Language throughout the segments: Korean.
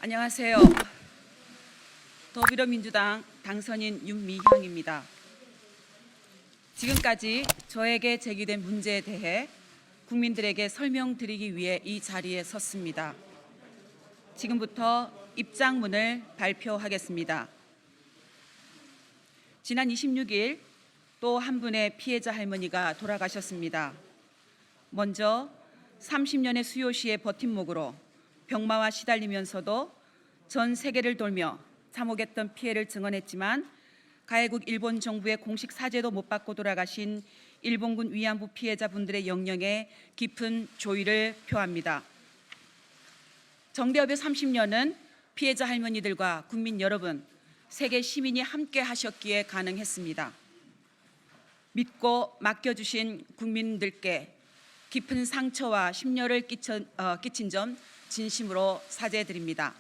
안녕하세요. 더불어민주당 당선인 윤미향입니다. 지금까지 저에게 제기된 문제에 대해 국민들에게 설명드리기 위해 이 자리에 섰습니다. 지금부터 입장문을 발표하겠습니다. 지난 26일 또 한 분의 피해자 할머니가 돌아가셨습니다. 먼저 30년의 수요시의 버팀목으로 병마와 시달리면서도 전 세계를 돌며 참혹했던 피해를 증언했지만 가해국 일본 정부의 공식 사죄도 못 받고 돌아가신 일본군 위안부 피해자분들의 영령에 깊은 조의를 표합니다. 정대협의 30년은 피해자 할머니들과 국민 여러분, 세계 시민이 함께 하셨기에 가능했습니다. 믿고 맡겨주신 국민들께 깊은 상처와 심려를 끼친 점 진심으로 사죄드립니다.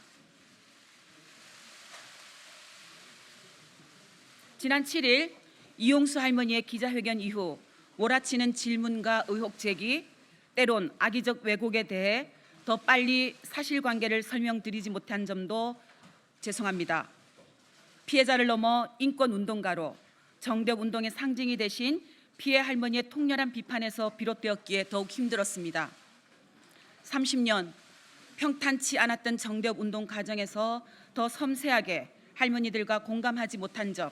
지난 7일 이용수 할머니의 기자회견 이후 몰아치는 질문과 의혹 제기, 때론 악의적 왜곡에 대해 더 빨리 사실관계를 설명드리지 못한 점도 죄송합니다. 피해자를 넘어 인권운동가로 정대협 운동의 상징이 되신 피해 할머니의 통렬한 비판에서 비롯되었기에 더욱 힘들었습니다. 30년 평탄치 않았던 정대협 운동 과정에서 더 섬세하게 할머니들과 공감하지 못한 점,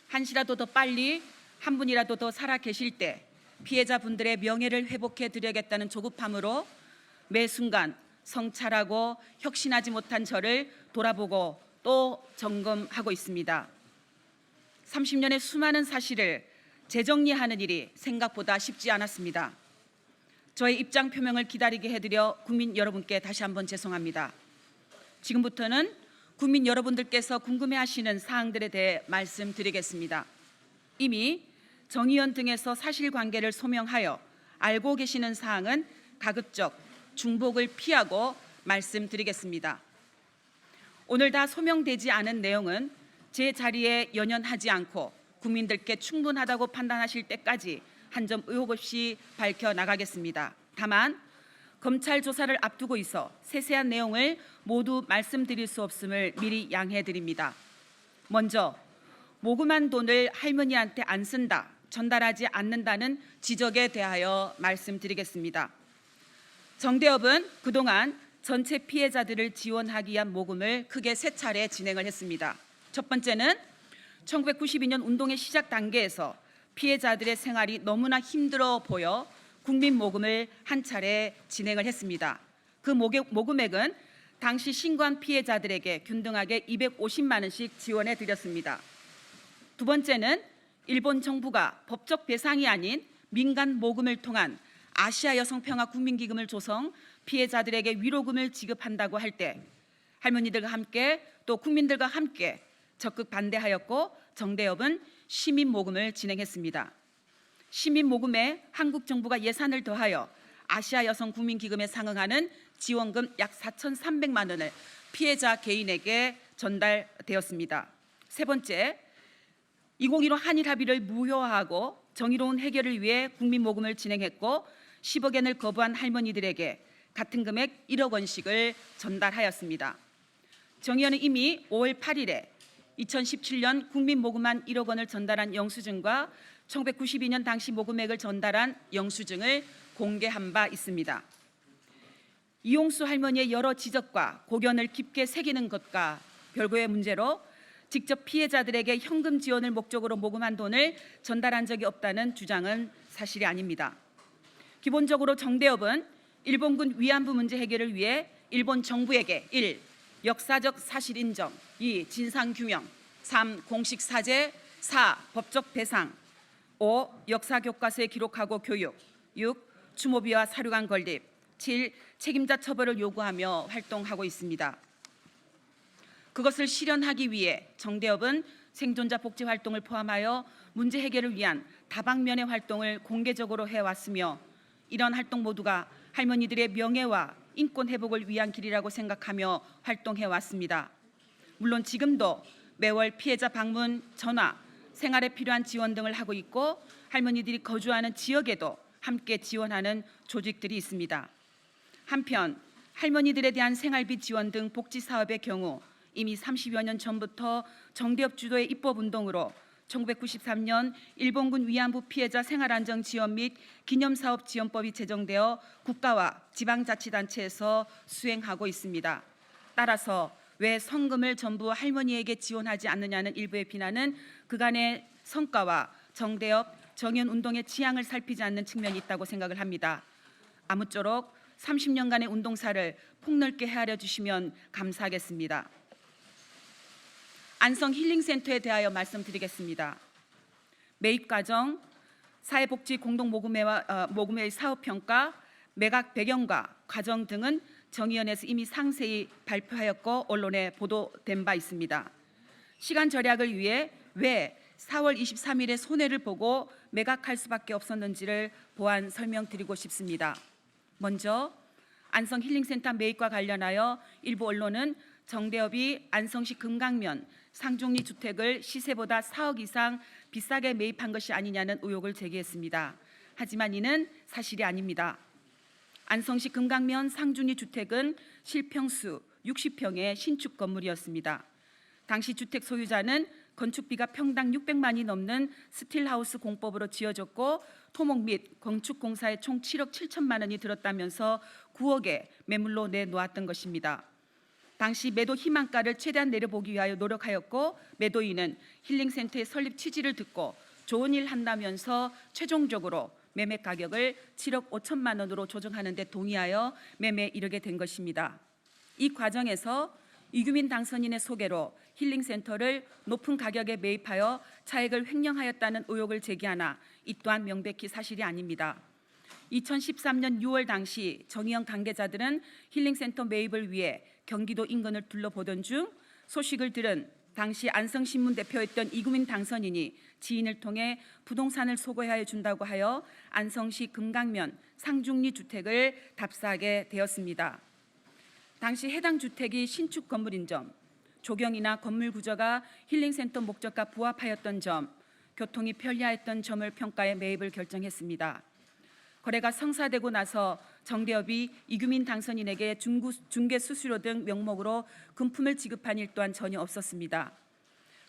한시라도 더 빨리 한 분이라도 더 살아 계실 때 피해자분들의 명예를 회복해 드려야겠다는 조급함으로 매 순간 성찰하고 혁신하지 못한 저를 돌아보고 또 점검하고 있습니다. 30년의 수많은 사실을 재정리하는 일이 생각보다 쉽지 않았습니다. 저의 입장 표명을 기다리게 해드려 국민 여러분께 다시 한번 죄송합니다. 지금부터는 국민 여러분들께서 궁금해하시는 사항들에 대해 말씀드리겠습니다. 이미 정의연 등에서 사실관계를 소명하여 알고 계시는 사항은 가급적 중복을 피하고 말씀드리겠습니다. 오늘 다 소명되지 않은 내용은 제 자리에 연연하지 않고 국민들께 충분하다고 판단하실 때까지 한 점 의혹 없이 밝혀나가겠습니다. 다만 검찰 조사를 앞두고 있어 세세한 내용을 모두 말씀드릴 수 없음을 미리 양해드립니다. 먼저 모금한 돈을 할머니한테 안 쓴다, 전달하지 않는다는 지적에 대하여 말씀드리겠습니다. 정대협은 그동안 전체 피해자들을 지원하기 위한 모금을 크게 세 차례 진행을 했습니다. 첫 번째는 1992년 운동의 시작 단계에서 피해자들의 생활이 너무나 힘들어 보여 국민 모금을 한 차례 진행을 했습니다. 그 모금액은 당시 신고한 피해자들에게 균등하게 250만 원씩 지원해 드렸습니다. 두 번째는 일본 정부가 법적 배상이 아닌 민간 모금을 통한 아시아 여성평화 국민기금을 조성, 피해자들에게 위로금을 지급한다고 할 때 할머니들과 함께 또 국민들과 함께 적극 반대하였고 정대협은 시민 모금을 진행했습니다. 시민 모금에 한국 정부가 예산을 더하여 아시아 여성 국민기금에 상응하는 지원금 약 4,300만 원을 피해자 개인에게 전달되었습니다. 세 번째, 2015 한일 합의를 무효화하고 정의로운 해결을 위해 국민 모금을 진행했고 10억 엔을 거부한 할머니들에게 같은 금액 1억 원씩을 전달하였습니다. 정의연은 이미 5월 8일에 2017년 국민 모금한 1억 원을 전달한 영수증과 1992년 당시 모금액을 전달한 영수증을 공개한 바 있습니다. 이용수 할머니의 여러 지적과 고견을 깊게 새기는 것과 별거의 문제로 직접 피해자들에게 현금 지원을 목적으로 모금한 돈을 전달한 적이 없다는 주장은 사실이 아닙니다. 기본적으로 정대협은 일본군 위안부 문제 해결을 위해 일본 정부에게 1. 역사적 사실 인정, 2. 진상 규명, 3. 공식 사죄, 4. 법적 배상, 5. 역사 교과서에 기록하고 교육, 6. 추모비와 사료관 건립, 7. 책임자 처벌을 요구하며 활동하고 있습니다. 그것을 실현하기 위해 정대협은 생존자 복지 활동을 포함하여 문제 해결을 위한 다방면의 활동을 공개적으로 해왔으며 이런 활동 모두가 할머니들의 명예와 인권 회복을 위한 길이라고 생각하며 활동해왔습니다. 물론 지금도 매월 피해자 방문, 전화, 생활에 필요한 지원 등을 하고 있고 할머니들이 거주하는 지역에도 함께 지원하는 조직들이 있습니다. 한편 할머니들에 대한 생활비 지원 등 복지 사업의 경우 이미 30여 년 전부터 정대협 주도의 입법운동으로 1993년 일본군 위안부 피해자 생활안정 지원 및 기념사업 지원법이 제정되어 국가와 지방자치단체에서 수행하고 있습니다. 따라서 왜 성금을 전부 할머니에게 지원하지 않느냐는 일부의 비난은 그간의 성과와 정대협, 정연운동의 지향을 살피지 않는 측면이 있다고 생각을 합니다. 아무쪼록 30년간의 운동사를 폭넓게 헤아려 주시면 감사하겠습니다. 안성 힐링센터에 대하여 말씀드리겠습니다. 매입 과정, 사회복지 공동모금회의 사업평가, 매각 배경과 과정 등은 정의연에서 이미 상세히 발표하였고 언론에 보도된 바 있습니다. 시간 절약을 위해 왜 4월 23일에 손해를 보고 매각할 수밖에 없었는지를 보완 설명드리고 싶습니다. 먼저 안성 힐링센터 매입과 관련하여 일부 언론은 정대협이 안성시 금강면 상중리 주택을 시세보다 4억 이상 비싸게 매입한 것이 아니냐는 의혹을 제기했습니다. 하지만 이는 사실이 아닙니다. 안성시 금강면 상중리 주택은 실평수 60평의 신축 건물이었습니다. 당시 주택 소유자는 건축비가 평당 600만이 넘는 스틸하우스 공법으로 지어졌고 토목 및 건축공사에 총 7억 7천만 원이 들었다면서 9억에 매물로 내놓았던 것입니다. 당시 매도 희망가를 최대한 내려보기 위하여 노력하였고 매도인은 힐링센터의 설립 취지를 듣고 좋은 일 한다면서 최종적으로 매매 가격을 7억 5천만 원으로 조정하는 데 동의하여 매매에 이르게 된 것입니다. 이 과정에서 이규민 당선인의 소개로 힐링센터를 높은 가격에 매입하여 차익을 횡령하였다는 의혹을 제기하나 이 또한 명백히 사실이 아닙니다. 2013년 6월 당시 정의연 관계자들은 힐링센터 매입을 위해 경기도 인근을 둘러보던 중 소식을 들은 당시 안성신문 대표였던 이규민 당선인이 지인을 통해 부동산을 소개해 준다고 하여 안성시 금강면 상중리 주택을 답사하게 되었습니다. 당시 해당 주택이 신축 건물인 점, 조경이나 건물 구조가 힐링센터 목적과 부합하였던 점, 교통이 편리하였던 점을 평가해 매입을 결정했습니다. 거래가 성사되고 나서 정대협이 이규민 당선인에게 중개 수수료 등 명목으로 금품을 지급한 일 또한 전혀 없었습니다.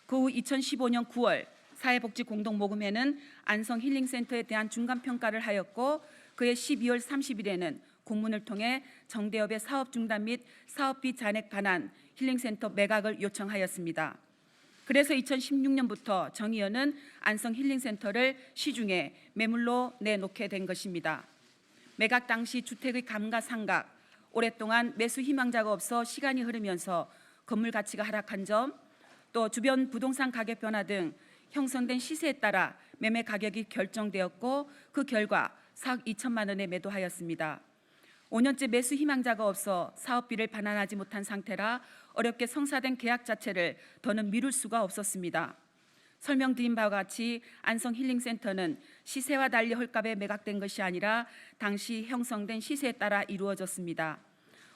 그 후 2015년 9월 사회복지공동모금회는 안성 힐링센터에 대한 중간평가를 하였고 그해 12월 30일에는 공문을 통해 정대협의 사업 중단 및 사업비 잔액 반환 힐링센터 매각을 요청하였습니다. 그래서 2016년부터 정의연은 안성 힐링센터를 시중에 매물로 내놓게 된 것입니다. 매각 당시 주택의 감가상각, 오랫동안 매수 희망자가 없어 시간이 흐르면서 건물 가치가 하락한 점, 또 주변 부동산 가격 변화 등 형성된 시세에 따라 매매 가격이 결정되었고 그 결과 4억 2천만 원에 매도하였습니다. 5년째 매수 희망자가 없어 사업비를 반환하지 못한 상태라 어렵게 성사된 계약 자체를 더는 미룰 수가 없었습니다. 설명드린 바와 같이 안성 힐링센터는 시세와 달리 헐값에 매각된 것이 아니라 당시 형성된 시세에 따라 이루어졌습니다.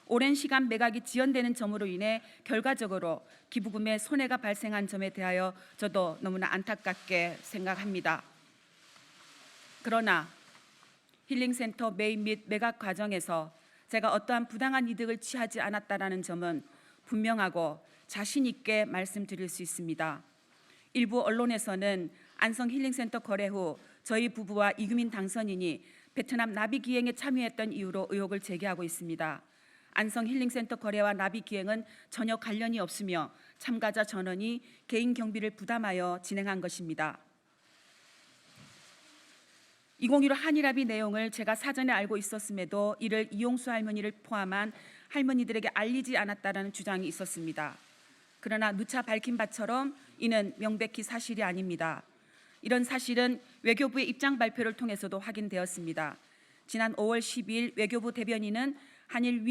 오랜 시간 매각이 지연되는 점으로 인해 결과적으로 기부금에 손해가 발생한 점에 대하여 저도 너무나 안타깝게 생각합니다. 그러나 힐링센터 매입 및 매각 과정에서 제가 어떠한 부당한 이득을 취하지 않았다라는 점은 분명하고 자신 있게 말씀드릴 수 있습니다. 일부 언론에서는 안성 힐링센터 거래 후 저희 부부와 이규민 당선인이 베트남 나비 기행에 참여했던 이유로 의혹을 제기하고 있습니다. 안성 힐링센터 거래와 나비 기행은 전혀 관련이 없으며 참가자 전원이 개인 경비를 부담하여 진행한 것입니다. 2015 한일합의 내용을 제가 사전에 알고 있었음에도 이를 이용수 할머니를 포함한 할머니들에게 알리지 않았다라는 주장이 있었습니다. 그러나 누차 밝힌 바처럼 이는 명백히 사실이 아닙니다. 이런 사실은 외교부의 입장 발표를 통해서도 확인되었습니다. 지난 5월 12일 외교부 대변인은 한일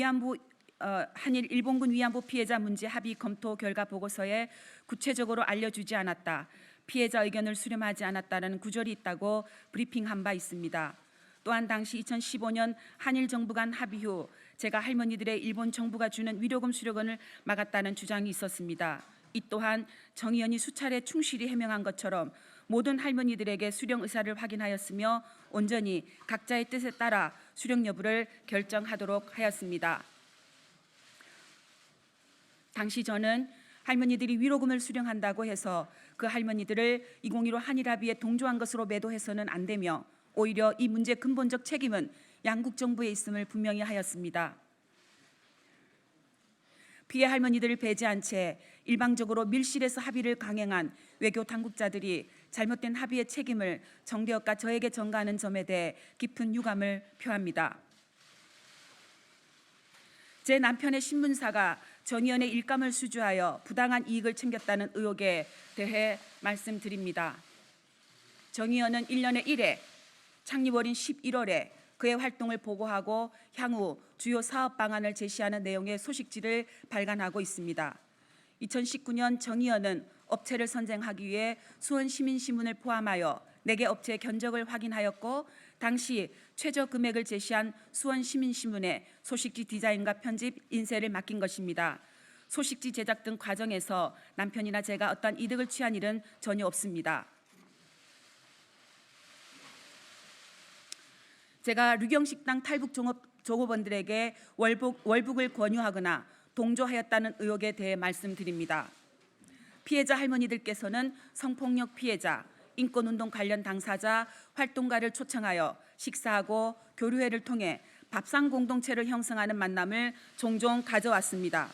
일본군 위안부 피해자 문제 합의 검토 결과 보고서에 구체적으로 알려주지 않았다. 피해자 의견을 수렴하지 않았다는 구절이 있다고 브리핑한 바 있습니다. 또한 당시 2015년 한일 정부 간 합의 후 제가 할머니들의 일본 정부가 주는 위로금 수령을 막았다는 주장이 있었습니다. 이 또한 정의연이 수차례 충실히 해명한 것처럼 모든 할머니들에게 수령 의사를 확인하였으며 온전히 각자의 뜻에 따라 수령 여부를 결정하도록 하였습니다. 당시 저는 할머니들이 위로금을 수령한다고 해서 그 할머니들을 2015 한일합의에 동조한 것으로 매도해서는 안 되며 오히려 이 문제의 근본적 책임은 양국 정부에 있음을 분명히 하였습니다. 피해 할머니들을 배제한 채 일방적으로 밀실에서 합의를 강행한 외교 당국자들이 잘못된 합의의 책임을 정대협과 저에게 전가하는 점에 대해 깊은 유감을 표합니다. 제 남편의 신문사가 전 의원의 일감을 수주하여 부당한 이익을 챙겼다는 의혹에 대해 말씀드립니다. 정 의원은 1년에 1회, 창립월인 11월에 그의 활동을 보고하고 향후 주요 사업 방안을 제시하는 내용의 소식지를 발간하고 있습니다. 2019년 정 의원은 업체를 선정하기 위해 수원시민신문을 포함하여 4개 업체의 견적을 확인하였고 당시 최저 금액을 제시한 수원시민신문에 소식지 디자인과 편집, 인쇄를 맡긴 것입니다. 소식지 제작 등 과정에서 남편이나 제가 어떠한 이득을 취한 일은 전혀 없습니다. 제가 류경식당 탈북 종업원들에게 월북을 권유하거나 동조하였다는 의혹에 대해 말씀드립니다. 피해자 할머니들께서는 성폭력 피해자, 인권운동 관련 당사자, 활동가를 초청하여 식사하고 교류회를 통해 밥상 공동체를 형성하는 만남을 종종 가져왔습니다.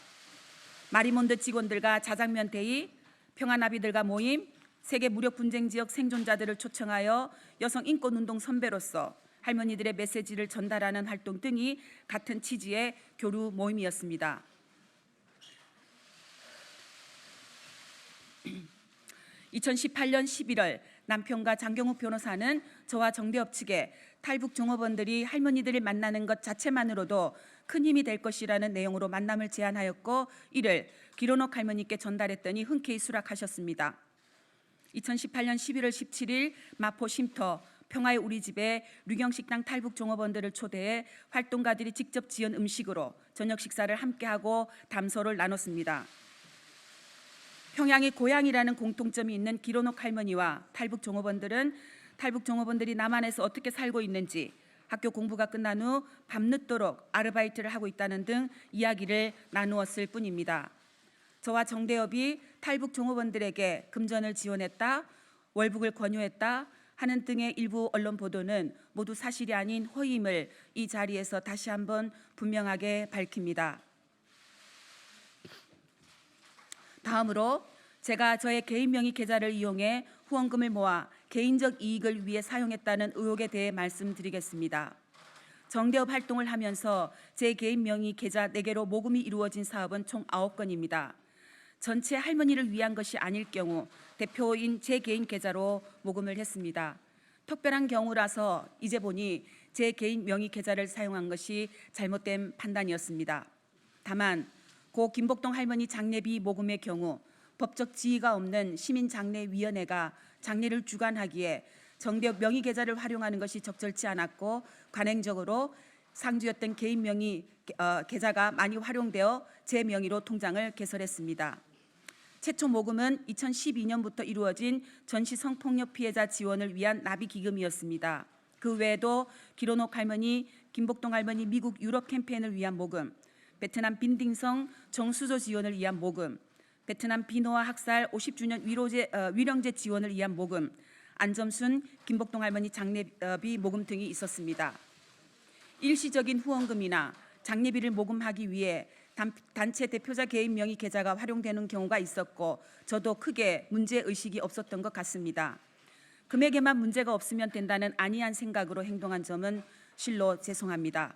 마리몬드 직원들과 자장면 대의, 평화나비들과 모임, 세계 무력 분쟁 지역 생존자들을 초청하여 여성 인권운동 선배로서 할머니들의 메시지를 전달하는 활동 등이 같은 취지의 교류 모임이었습니다. 2018년 11월 남편과 장경욱 변호사는 저와 정대협 측에 탈북 종업원들이 할머니들을 만나는 것 자체만으로도 큰 힘이 될 것이라는 내용으로 만남을 제안하였고 이를 기론옥 할머니께 전달했더니 흔쾌히 수락하셨습니다. 2018년 11월 17일 마포 쉼터 평화의 우리집에 류경식당 탈북 종업원들을 초대해 활동가들이 직접 지은 음식으로 저녁 식사를 함께하고 담소를 나눴습니다. 평양이 고향이라는 공통점이 있는 기론옥 할머니와 탈북 종업원들은 탈북 종업원들이 남한에서 어떻게 살고 있는지, 학교 공부가 끝난 후 밤늦도록 아르바이트를 하고 있다는 등 이야기를 나누었을 뿐입니다. 저와 정대협이 탈북 종업원들에게 금전을 지원했다, 월북을 권유했다 하는 등의 일부 언론 보도는 모두 사실이 아닌 허위임을 이 자리에서 다시 한번 분명하게 밝힙니다. 다음으로 제가 저의 개인 명의 계좌를 이용해 후원금을 모아 개인적 이익을 위해 사용했다는 의혹에 대해 말씀드리겠습니다. 정대협 활동을 하면서 제 개인 명의 계좌 4개로 모금이 이루어진 사업은 총 9건입니다. 전체 할머니를 위한 것이 아닐 경우 대표인 제 개인 계좌로 모금을 했습니다. 특별한 경우라서 이제 보니 제 개인 명의 계좌를 사용한 것이 잘못된 판단이었습니다. 다만 고 김복동 할머니 장례비 모금의 경우 법적 지위가 없는 시민장례위원회가 장례를 주관하기에 정대협 명의 계좌를 활용하는 것이 적절치 않았고 관행적으로 상주였던 개인 명의 계좌가 많이 활용되어 제 명의로 통장을 개설했습니다. 최초 모금은 2012년부터 이루어진 전시 성폭력 피해자 지원을 위한 나비 기금이었습니다. 그 외에도 기론옥 할머니, 김복동 할머니 미국 유럽 캠페인을 위한 모금, 베트남 빈딩성 정수조 지원을 위한 모금, 베트남 비노아 학살 50주년 위령제 지원을 위한 모금, 안점순, 김복동 할머니 장례비 모금 등이 있었습니다. 일시적인 후원금이나 장례비를 모금하기 위해 단체 대표자 개인 명의 계좌가 활용되는 경우가 있었고 저도 크게 문제의식이 없었던 것 같습니다. 금액에만 문제가 없으면 된다는 안이한 생각으로 행동한 점은 실로 죄송합니다.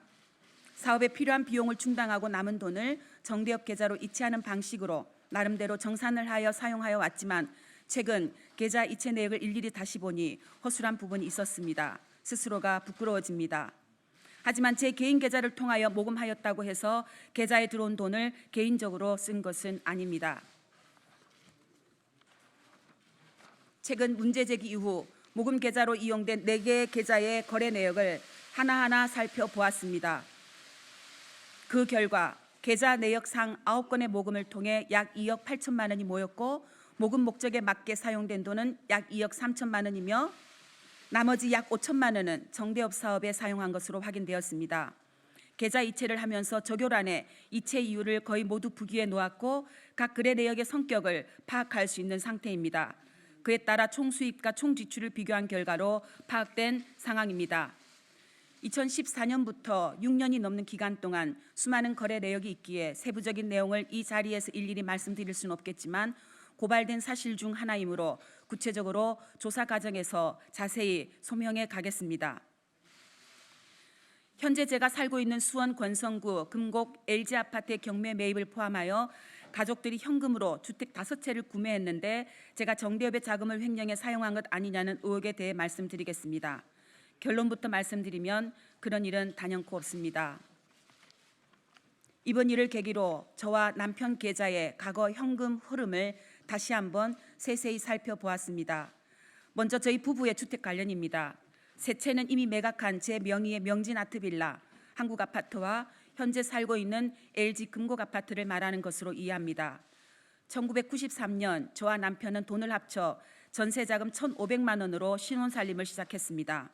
사업에 필요한 비용을 충당하고 남은 돈을 정대협 계좌로 이체하는 방식으로 나름대로 정산을 하여 사용하여 왔지만 최근 계좌 이체 내역을 일일이 다시 보니 허술한 부분이 있었습니다. 스스로가 부끄러워집니다. 하지만 제 개인 계좌를 통하여 모금하였다고 해서 계좌에 들어온 돈을 개인적으로 쓴 것은 아닙니다. 최근 문제 제기 이후 모금 계좌로 이용된 4개의 계좌의 거래 내역을 하나하나 살펴보았습니다. 그 결과 계좌 내역상 9건의 모금을 통해 약 2억 8천만 원이 모였고 모금 목적에 맞게 사용된 돈은 약 2억 3천만 원이며 나머지 약 5천만 원은 정대협 사업에 사용한 것으로 확인되었습니다. 계좌 이체를 하면서 적요란에 이체 이유를 거의 모두 부기해 놓았고 각 거래 내역의 성격을 파악할 수 있는 상태입니다. 그에 따라 총 수입과 총 지출을 비교한 결과로 파악된 상황입니다. 2014년부터 6년이 넘는 기간 동안 수많은 거래 내역이 있기에 세부적인 내용을 이 자리에서 일일이 말씀드릴 수는 없겠지만 고발된 사실 중 하나이므로 구체적으로 조사 과정에서 자세히 소명해 가겠습니다. 현재 제가 살고 있는 수원 권성구 금곡 LG 아파트의 경매 매입을 포함하여 가족들이 현금으로 주택 5채를 구매했는데 제가 정대협의 자금을 횡령해 사용한 것 아니냐는 의혹에 대해 말씀드리겠습니다. 결론부터 말씀드리면 그런 일은 단연코 없습니다. 이번 일을 계기로 저와 남편 계좌의 과거 현금 흐름을 다시 한번 세세히 살펴보았습니다. 먼저 저희 부부의 주택 관련입니다. 세 채는 이미 매각한 제 명의의 명진 아트빌라, 한국아파트와 현재 살고 있는 LG 금곡 아파트를 말하는 것으로 이해합니다. 1993년 저와 남편은 돈을 합쳐 전세자금 1,500만 원으로 신혼살림을 시작했습니다.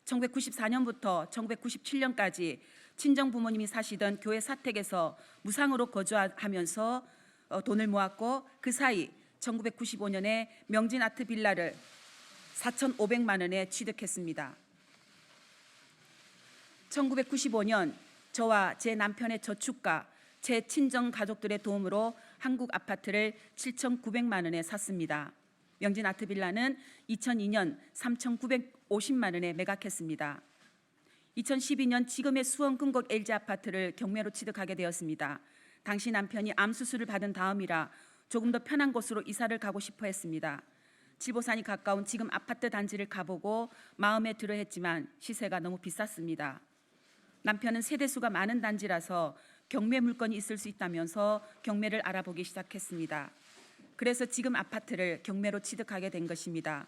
1994년부터 1997년까지 친정 부모님이 사시던 교회 사택에서 무상으로 거주하면서 돈을 모았고 그 사이 1995년에 명진 아트 빌라를 4,500만 원에 취득했습니다. 1995년 저와 제 남편의 저축과 제 친정 가족들의 도움으로 한국 아파트를 7,900만 원에 샀습니다. 명진 아트 빌라는 2002년 3,950만 원에 매각했습니다. 2012년 지금의 수원 금곡 LG 아파트를 경매로 취득하게 되었습니다. 당시 남편이 암 수술을 받은 다음이라 조금 더 편한 곳으로 이사를 가고 싶어 했습니다. 칠보산이 가까운 지금 아파트 단지를 가보고 마음에 들어 했지만 시세가 너무 비쌌습니다. 남편은 세대수가 많은 단지라서 경매 물건이 있을 수 있다면서 경매를 알아보기 시작했습니다. 그래서 지금 아파트를 경매로 취득하게 된 것입니다.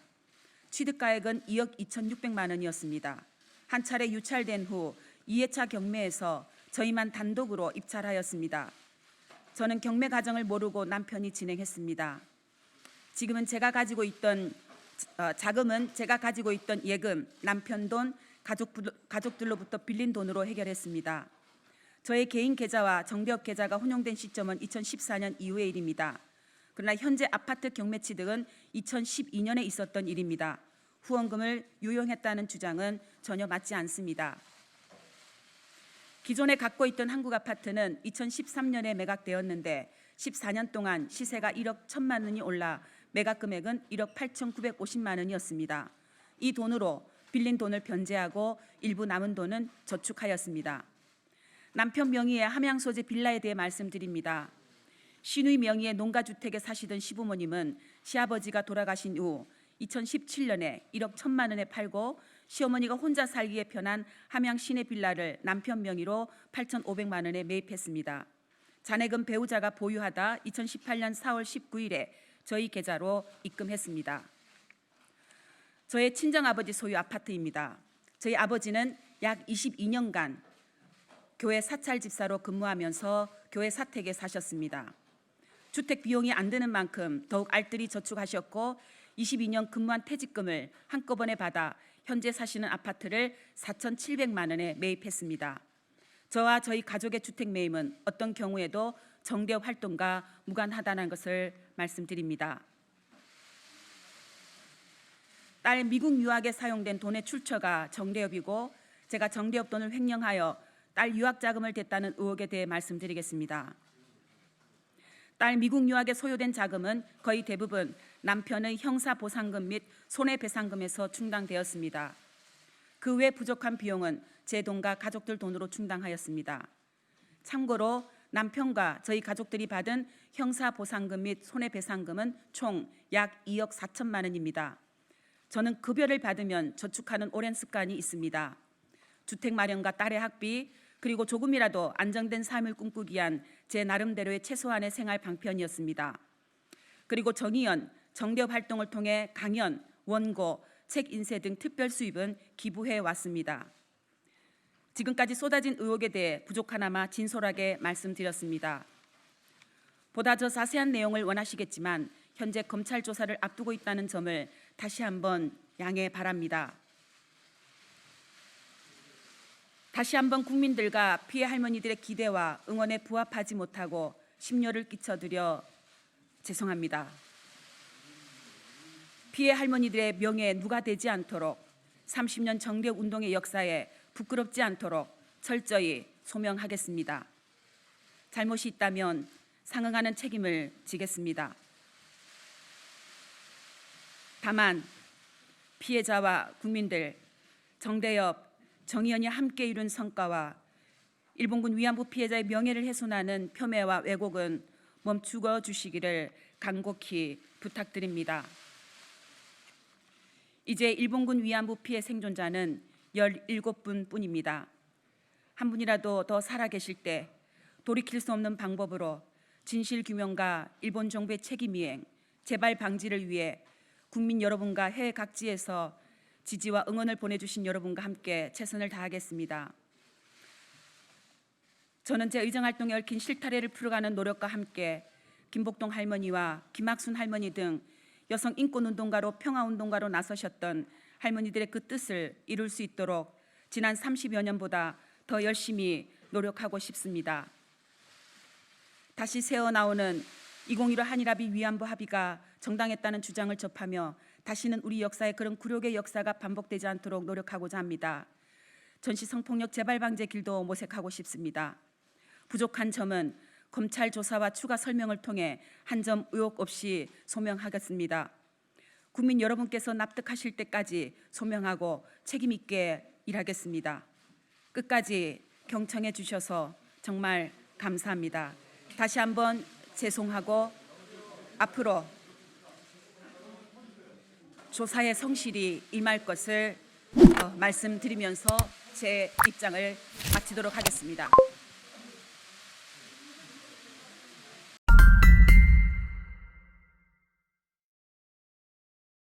취득가액은 2억 2,600만 원이었습니다. 한 차례 유찰된 후 2회차 경매에서 저희만 단독으로 입찰하였습니다. 저는 경매 과정을 모르고 남편이 진행했습니다. 지금은 제가 가지고 있던 자금은 제가 가지고 있던 예금, 남편 돈, 가족들로부터 빌린 돈으로 해결했습니다. 저의 개인 계좌와 정대협 계좌가 혼용된 시점은 2014년 이후의 일입니다. 그러나 현재 아파트 경매 취득은 2012년에 있었던 일입니다. 후원금을 유용했다는 주장은 전혀 맞지 않습니다. 기존에 갖고 있던 한국 아파트는 2013년에 매각되었는데 14년 동안 시세가 1억 1천만 원이 올라 매각 금액은 1억 8,950만 원이었습니다. 이 돈으로 빌린 돈을 변제하고 일부 남은 돈은 저축하였습니다. 남편 명의의 함양 소재 빌라에 대해 말씀드립니다. 시누이 명의의 농가주택에 사시던 시부모님은 시아버지가 돌아가신 후 2017년에 1억 1천만 원에 팔고 시어머니가 혼자 살기에 편한 함양 시내 빌라를 남편 명의로 8,500만 원에 매입했습니다. 잔액은 배우자가 보유하다 2018년 4월 19일에 저희 계좌로 입금했습니다. 저의 친정아버지 소유 아파트입니다. 저희 아버지는 약 22년간 교회 사찰 집사로 근무하면서 교회 사택에 사셨습니다. 주택 비용이 안 드는 만큼 더욱 알뜰히 저축하셨고 22년 근무한 퇴직금을 한꺼번에 받아 현재 사시는 아파트를 4,700만 원에 매입했습니다. 저와 저희 가족의 주택 매입은 어떤 경우에도 정대협 활동과 무관하다는 것을 말씀드립니다. 딸 미국 유학에 사용된 돈의 출처가 정대협이고 제가 정대협 돈을 횡령하여 딸 유학 자금을 댔다는 의혹에 대해 말씀드리겠습니다. 딸 미국 유학에 소요된 자금은 거의 대부분 남편의 형사보상금 및 손해배상금에서 충당되었습니다. 그 외 부족한 비용은 제 돈과 가족들 돈으로 충당하였습니다. 참고로 남편과 저희 가족들이 받은 형사보상금 및 손해배상금은 총 약 2억 4천만 원입니다. 저는 급여를 받으면 저축하는 오랜 습관이 있습니다. 주택 마련과 딸의 학비, 그리고 조금이라도 안정된 삶을 꿈꾸기 위한 제 나름대로의 최소한의 생활 방편이었습니다. 그리고 정의연, 정대협 활동을 통해 강연, 원고, 책 인쇄 등 특별 수입은 기부해 왔습니다. 지금까지 쏟아진 의혹에 대해 부족하나마 진솔하게 말씀드렸습니다. 보다 더 자세한 내용을 원하시겠지만 현재 검찰 조사를 앞두고 있다는 점을 다시 한번 양해 바랍니다. 다시 한번 국민들과 피해 할머니들의 기대와 응원에 부합하지 못하고 심려를 끼쳐드려 죄송합니다. 피해 할머니들의 명예에 누가 되지 않도록 30년 정력 운동의 역사에 부끄럽지 않도록 철저히 소명하겠습니다. 잘못이 있다면 상응하는 책임을 지겠습니다. 다만 피해자와 국민들, 정대협, 정의연이 함께 이룬 성과와 일본군 위안부 피해자의 명예를 훼손하는 폄훼와 왜곡은 멈추어 주시기를 간곡히 부탁드립니다. 이제 일본군 위안부 피해 생존자는 17분 뿐입니다. 한 분이라도 더 살아계실 때 돌이킬 수 없는 방법으로 진실규명과 일본 정부의 책임이행, 재발 방지를 위해 국민 여러분과 해외 각지에서 지지와 응원을 보내주신 여러분과 함께 최선을 다하겠습니다. 저는 제 의정활동에 얽힌 실타래를 풀어가는 노력과 함께 김복동 할머니와 김학순 할머니 등 여성 인권운동가로 평화운동가로 나서셨던 할머니들의 그 뜻을 이룰 수 있도록 지난 30여 년보다 더 열심히 노력하고 싶습니다. 다시 새어나오는 2015 한일합의 위안부 합의가 정당했다는 주장을 접하며 다시는 우리 역사에 그런 굴욕의 역사가 반복되지 않도록 노력하고자 합니다. 전시 성폭력 재발 방지의 길도 모색하고 싶습니다. 부족한 점은 검찰 조사와 추가 설명을 통해 한 점 의혹 없이 소명하겠습니다. 국민 여러분께서 납득하실 때까지 소명하고 책임 있게 일하겠습니다. 끝까지 경청해 주셔서 정말 감사합니다. 다시 한번 죄송하고 앞으로 조사에 성실히 임할 것을 말씀드리면서 제 입장을 마치도록 하겠습니다.